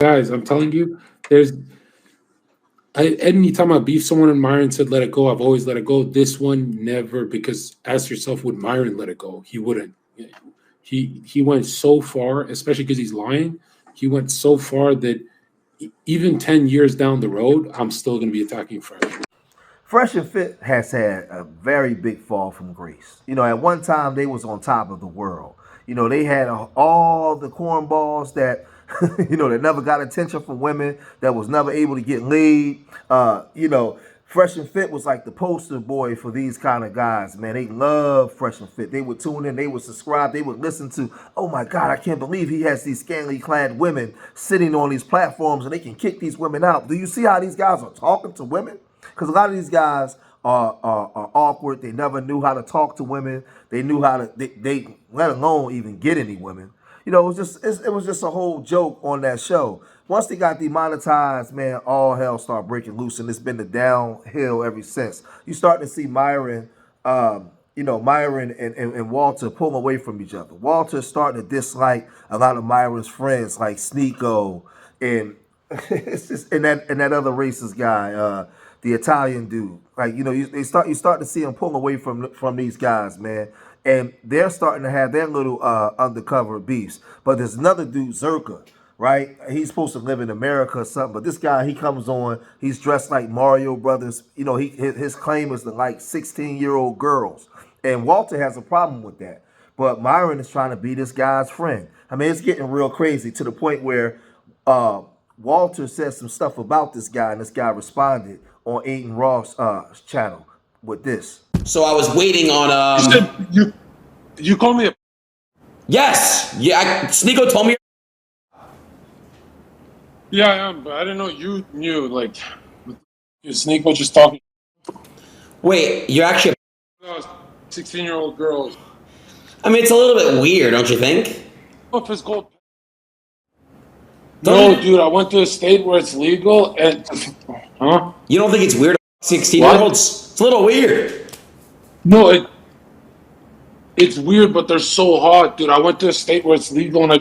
Guys, I'm telling you, there's anytime I beef someone and Myron said let it go, I've always let it go. This one never, because ask yourself, would Myron let it go? He wouldn't. He went so far, especially because he's lying. He went so far that even 10 years down the road, I'm still going to be attacking Fresh. Fresh and Fit has had a very big fall from grace. At one time they was on top of the world. They had all the cornballs that that never got attention from women, that was never able to get laid. Fresh and Fit was like the poster boy for these kind of guys, man. They love Fresh and Fit. They would tune in, they would subscribe, they would listen to, oh my God, I can't believe he has these scantily clad women sitting on these platforms and they can kick these women out. Do you see how these guys are talking to women? Because a lot of these guys are awkward. They never knew how to talk to women. They knew how to they let alone even get any women. It was just a whole joke on that show. Once they got demonetized, man, all hell started breaking loose, and it's been the downhill ever since. You start to see Myron, Myron and Walter pull away from each other. Walter's starting to dislike a lot of Myron's friends, like Sneeko and it's just and that other racist guy, the Italian dude. Like you start to see him pull away from these guys, man, and they're starting to have their little undercover beefs. But there's another dude, Zurka, right? He's supposed to live in America or something, but this guy, he comes on, he's dressed like Mario Brothers. His claim is to like 16-year-old girls, and Walter has a problem with that. But Myron is trying to be this guy's friend. I mean, it's getting real crazy to the point where uh, Walter said some stuff about this guy, and this guy responded on Aiden Ross' channel with this. So I was waiting on You said you called me a. Yes, yeah. Sneeko told me. Yeah, I am, but I didn't know you knew. Like, your Snake was just talking. Wait, you're actually. 16-year-old girls. I mean, it's a little bit weird, don't you think? If it's gold. No, dude, I went to a state where it's legal, and huh? You don't think it's weird? 16-year-olds. It's a little weird. No, it's weird, but they're so hot, dude. I went to a state where it's legal, and I.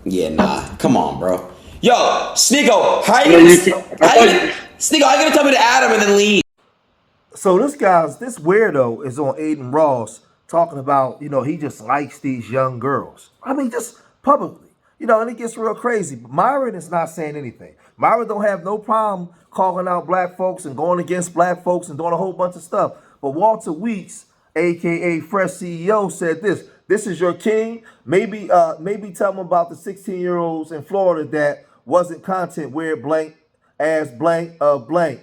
Yeah, nah. Come on, bro. Yo, Sneeko, how Yeah, you you gonna, can- I how you thought gonna, Sneeko, how you gonna tell me to add him and then leave? So this weirdo is on Aiden Ross talking about, he just likes these young girls. I mean, just publicly. And it gets real crazy. But Myron is not saying anything. Myron don't have no problem calling out black folks and going against black folks and doing a whole bunch of stuff. But Walter Weeks, aka Fresh CEO, said this. This is your king. Maybe tell him about the 16-year-olds in Florida that wasn't content where blank as blank of blank.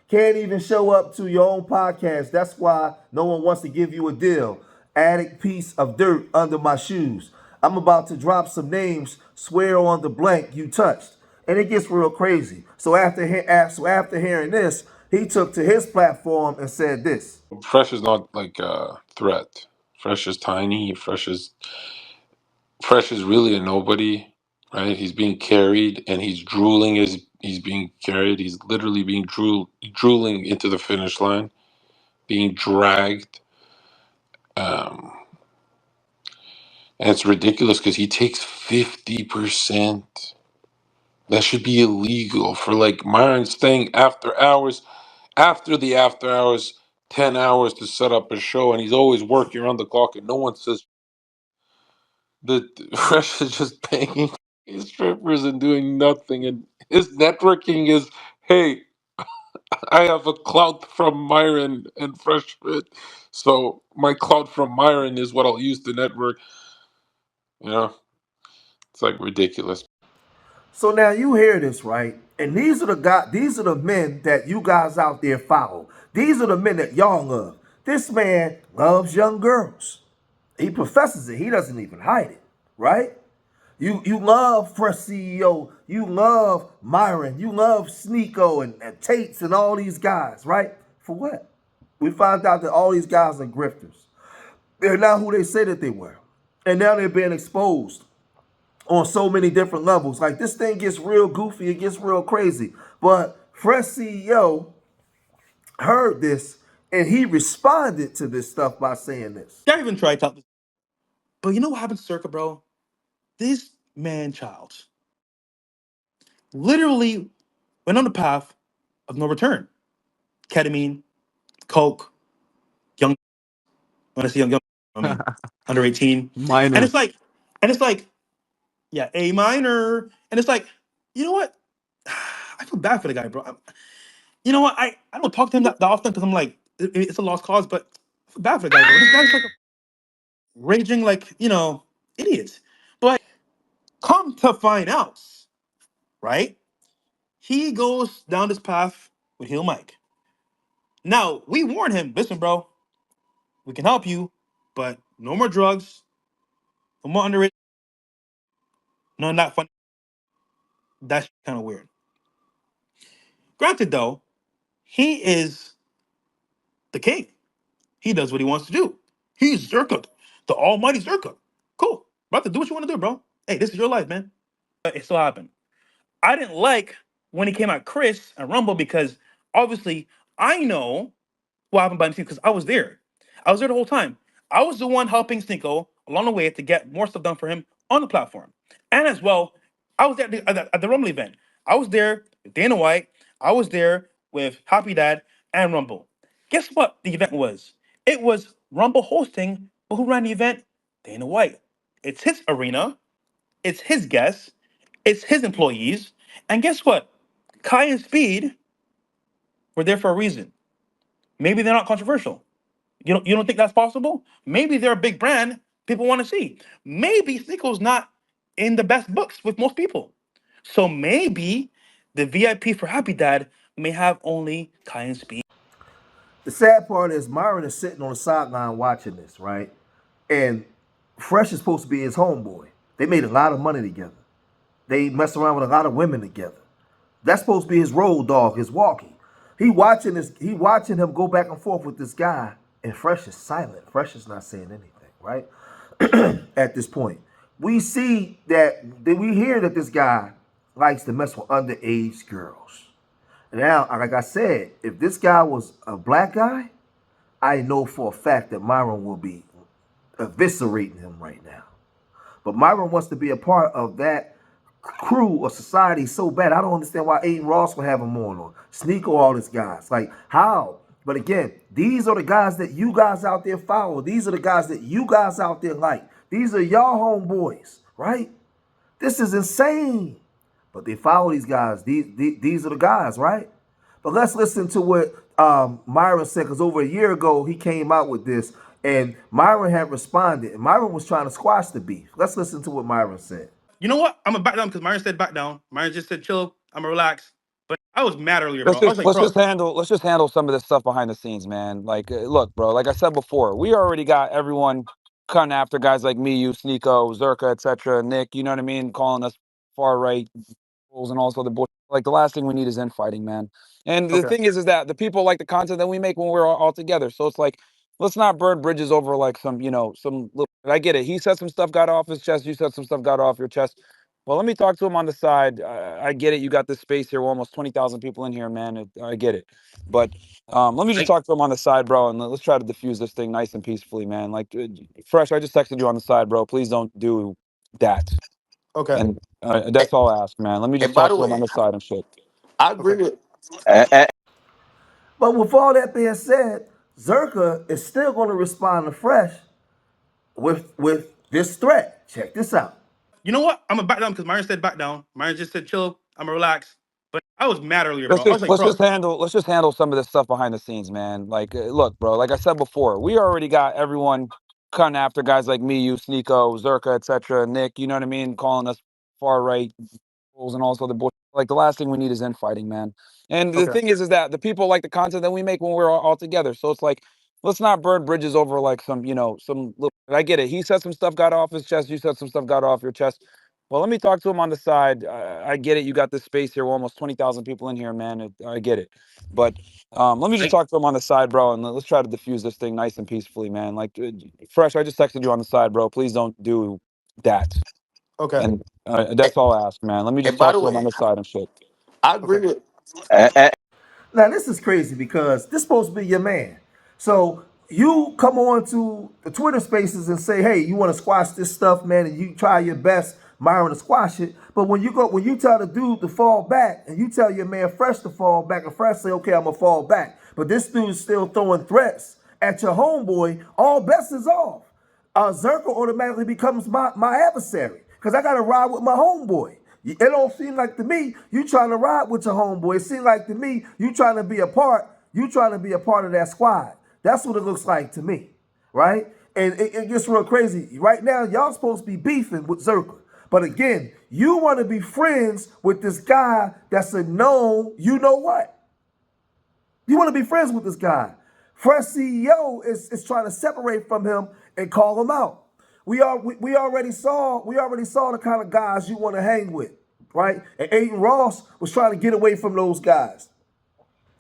Can't even show up to your own podcast. That's why no one wants to give you a deal. Attic piece of dirt under my shoes. I'm about to drop some names. Swear on the blank you touched. And it gets real crazy. So after hearing this, he took to his platform and said this. Fresh is not like a threat. Fresh is tiny. Fresh is really a nobody, right? He's being carried, and he's drooling as he's being carried. He's literally being drooling into the finish line, being dragged. Um, and it's ridiculous because he takes 50%. That should be illegal for like Myron staying after hours, after the after hours, 10 hours to set up a show, and he's always working around the clock, and no one says the Fresh is just paying his strippers and doing nothing, and his networking is, hey, I have a clout from Myron and Fresh Fit, so my clout from Myron is what I'll use to network. You know, it's like ridiculous. So now you hear this, right? And these are the men that you guys out there follow. These are the men that y'all love. This man loves young girls. He professes it. He doesn't even hide it, right? You love Fresh CEO. You love Myron. You love Sneeko and Tates and all these guys, right? For what? We found out that all these guys are grifters. They're not who they say that they were. And now they're being exposed on so many different levels. Like this thing gets real goofy, it gets real crazy. But Fresh CEO heard this and he responded to this stuff by saying this. I even tried talking. But you know what happened to Zurka, bro? This man child literally went on the path of no return. Ketamine, coke, young. When I say young, I mean under 18. And Minor. it's like, yeah, A minor. And it's like, you know what? I feel bad for the guy, bro. You know what? I don't talk to him that often because I'm like, it's a lost cause, but I feel bad for the guy, bro. This guy's like a raging, like, idiot. But come to find out, right? He goes down this path with Heel Mike. Now, we warn him, listen, bro, we can help you, but no more drugs, no more underage, none of that fun. That's kind of weird. Granted, though, he is the king. He does what he wants to do. He's Zurka, the almighty Zurka. Cool. Brother, do what you want to do, bro. Hey, this is your life, man. But it still happened. I didn't like when he came at Chris and Rumble because obviously I know what happened behind the scenes because I was there. I was there the whole time. I was the one helping Sneeko along the way to get more stuff done for him on the platform. And as well, I was there at the Rumble event. I was there with Dana White. I was there with Happy Dad and Rumble. Guess what the event was? It was Rumble hosting, but who ran the event? Dana White. It's his arena. It's his guests. It's his employees. And guess what? Kai and Speed were there for a reason. Maybe they're not controversial. You don't think that's possible? Maybe they're a big brand people want to see. Maybe Sneako's not in the best books with most people. So maybe the VIP for Happy Dad may have only Kai and Speed. The sad part is Myron is sitting on the sideline watching this, right? And Fresh is supposed to be his homeboy. They made a lot of money together. They messed around with a lot of women together. That's supposed to be his road dog, his walkie. He watching this. He watching him go back and forth with this guy, and Fresh is silent. Fresh is not saying anything, right? At this point, we see that we hear that this guy likes to mess with underage girls. Now, like I said, if this guy was a black guy, I know for a fact that Myron will be eviscerating him right now. But Myron wants to be a part of that crew or society so bad. I don't understand why Aiden Ross will have him on or Sneeko, all these guys. Like, how? But again, these are the guys that you guys out there follow. These are the guys that you guys out there like. These are y'all homeboys, right? This is insane. But they follow these guys. These are the guys, right? But let's listen to what Myron said, because over a year ago, he came out with this, and Myron had responded. And Myron was trying to squash the beef. Let's listen to what Myron said. You know what? I'm gonna back down because Myron said back down. Myron just said chill. I'm gonna relax. But I was mad earlier, bro. I was like, Let's bro, just handle some of this stuff behind the scenes, man. Like, look, bro. Like I said before, we already got everyone cutting after guys like me, you, Sneeko, Zurka, etc. Nick, you know what I mean, calling us far right and also the bull. Like the last thing we need is infighting, man. And the okay, thing is that the people like the content that we make when we're all together. So it's like, let's not burn bridges over like some little. I get it. He said some stuff got off his chest. You said some stuff got off your chest. Well, let me talk to him on the side. I get it. You got this space here. We're almost 20,000 people in here, man. I get it. But let me just talk to him on the side, bro, and let's try to diffuse this thing nice and peacefully, man. Like, Fresh, I just texted you on the side, bro. Please don't do that. okay, And that's all I ask, man. Let me just And by talk the to him on way, the side and shit. I agree okay. with. But with all that being said, Zurka is still going to respond to Fresh with this threat. Check this out. You know what? I'm gonna back down because Myron said back down. Myron just said chill. I'm gonna relax. But I was mad earlier, bro. I was like, Let's bro, just handle some of this stuff behind the scenes, man. Like, look, bro. Like I said before, we already got everyone cutting after guys like me, you, Sneeko, Zurka, etc. Nick, you know what I mean, calling us far right and also the bull. Like the last thing we need is infighting, man. And the okay, thing is that the people like the content that we make when we're all together. So it's like, let's not burn bridges over like some little. I get it. He said some stuff got off his chest. You said some stuff got off your chest. Well, let me talk to him on the side. I get it. You got this space here. We're almost 20,000 people in here, man. I get it. But let me just talk to him on the side, bro, and let's try to diffuse this thing nice and peacefully, man. Like, Fresh, I just texted you on the side, bro. Please don't do that. okay, And that's all I ask, man. Let me just And by talk the to him on way, the side and shit. I okay. agree with. Now, this is crazy because this is supposed to be your man. So you come on to the Twitter spaces and say, hey, you want to squash this stuff, man, and you try your best Myron to squash it. But when you tell the dude to fall back, and you tell your man Fresh to fall back, and Fresh say, okay, I'm gonna fall back, but this dude's still throwing threats at your homeboy, all bets is off. Zurka automatically becomes my adversary because I got to ride with my homeboy. It don't seem like to me you trying to ride with your homeboy. It seems like to me you trying to be a part. You trying to be a part of that squad. That's what it looks like to me, right? And it gets real crazy. Right now, y'all supposed to be beefing with Zurka. But again, you want to be friends with this guy that's a known, you know what? You want to be friends with this guy. Fresh CEO is trying to separate from him and call him out. We already saw the kind of guys you want to hang with, right? And Aiden Ross was trying to get away from those guys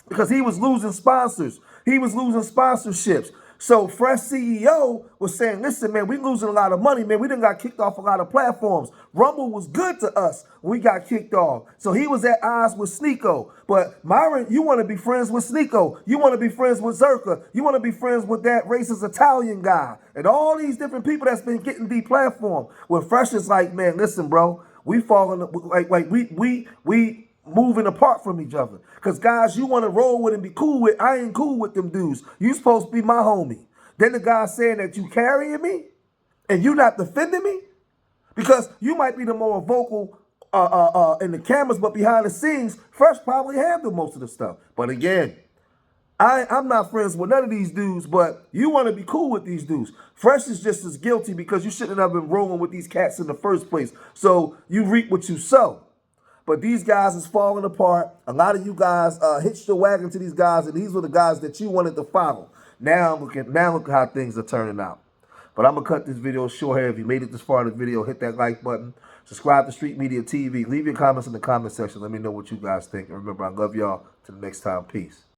because he was losing sponsors. He was losing sponsorships. So Fresh CEO was saying, listen, man, we losing a lot of money, man. We done got kicked off a lot of platforms. Rumble was good to us when we got kicked off. So he was at odds with Sneeko. But Myron, you want to be friends with Sneeko. You want to be friends with Zurka. You want to be friends with that racist Italian guy. And all these different people that's been getting deplatformed. When Fresh is like, man, listen, bro, we falling, like we moving apart from each other. Because guys you want to roll with and be cool with, I ain't cool with them dudes. You supposed to be my homie. Then the guy saying that you carrying me and you not defending me because you might be the more vocal in the cameras, but behind the scenes, Fresh probably handled most of the stuff. But again, I'm not friends with none of these dudes, but you want to be cool with these dudes. Fresh is just as guilty because you shouldn't have been rolling with these cats in the first place. So you reap what you sow. But these guys is falling apart. A lot of you guys hitched your wagon to these guys, and these were the guys that you wanted to follow. Now look at how things are turning out. But I'm gonna cut this video short here. If you made it this far in the video, hit that like button. Subscribe to Street Media TV. Leave your comments in the comment section. Let me know what you guys think. And remember, I love y'all. Till the next time, peace.